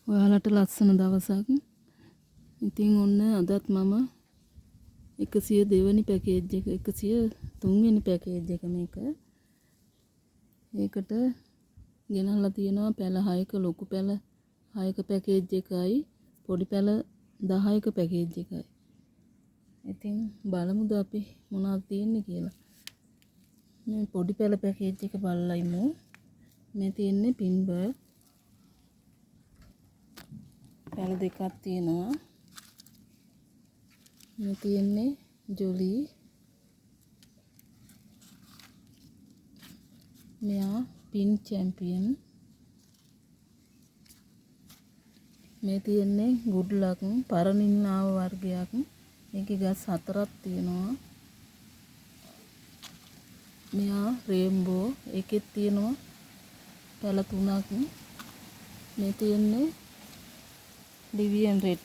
ඔයාලට ලස්සන දවසක්. ඉතින් ඔන්න අදත් මම 102 වෙනි පැකේජ් එක 103 වෙනි පැකේජ් එක මේක. ඒකට ගෙනල්ලා තියෙනවා පැල 6ක ලොකු පැල 6ක පැකේජ් එකයි පොඩි පැල 10ක පැකේජ් එකයි. ඉතින් බලමුද අපි මොනවද තියෙන්නේ කියලා. මේ පොඩි පැල පැකේජ් එක බලලා ඉමු. මේ තියෙන්නේ පින්බර් පැල දෙකක් තියෙනවා. මේ තියෙන්නේ ජොලි. මෙයා පින් චැම්පියන්. මේ තියෙන්නේ ගුඩ් ලක් පරණින්නාව වර්ගයක්. මේකේ ගස් 4ක් තියෙනවා. මෙයා රේන්බෝ. ඒකෙත් තියෙනවා පැල 3ක්. මේ තියෙන්නේ ලිවියන් රෙඩ්.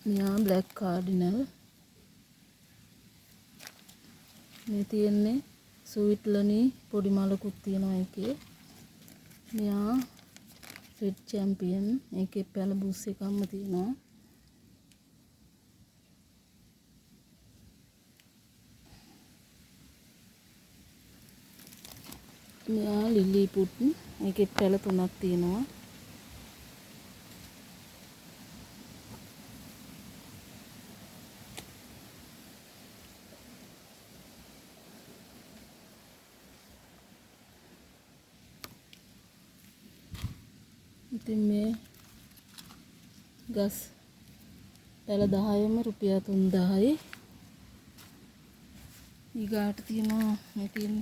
මෙයා බ්ලැක් කාඩිනල්. මේ තියෙන්නේ ස්විට්ලනි පොඩි මලකුත් තියෙනවා ඒකේ. මෙයා රෙඩ් චැම්පියන්. ඒකේ පැල බුස් එකක්ම තියෙනවා. මෙයා ලිලි පුට්. ඒකේ පැල 3ක් තියෙනවා. ඉතින් මේ ගස් පැල 10ම රුපියල් 3000යි. ඊගාට තියෙනවා මේ තියෙන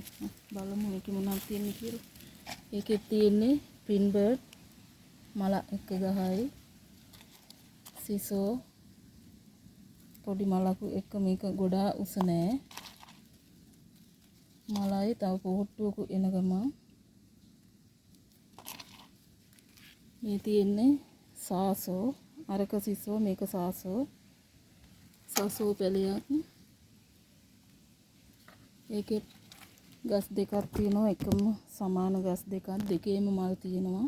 බලමු මේකේ මොනවද තියෙන්නේ කියලා. ඒකේ තියෙන්නේ පින්බර්ඩ් මල එක ගහයි. සිසෝ පොඩි මලකු එක මේක ගොඩාක් උස නෑ. මලයි තව පොහට්ටුවක එන ගමන්. මේ තියෙන්නේ සාසෝ. අරක සිසෝ මේක සාසෝ. සාසෝ පැලයක්. ඒකේ ගස් දෙකක් තියෙනවා. එකම සමාන ගස් දෙකක්. දෙකේම මල් තියෙනවා.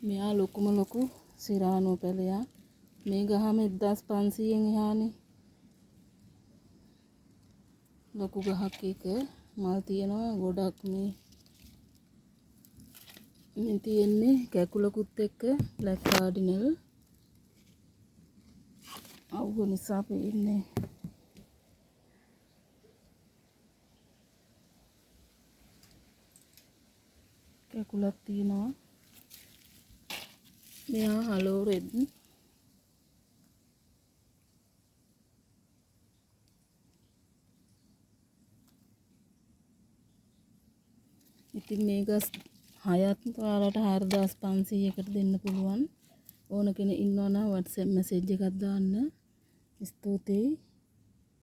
මෙයා ලොකුම ලොකු සිරානෝ පැලයක්. මේ ගහම 1500න් එහානේ. ලොකු ගහක් එක මල් තියෙනවා ගොඩක්. මේ තියෙන්නේ කැකුලකුත් එක්ක බ්ලැක් කාඩිනල්. අවුව නිසා පේන්නේ. කැකුලක් තියෙනවා. මෙයා හලෝ රෙඩ්. ඉතින් මේ ගස් 6ක් ඔයාලට 4500කට දෙන්න පුළුවන්. ඕන කෙනෙක් ඉන්නවා නම් WhatsApp මැසේජ් එකක් දාන්න. ස්තුතියි.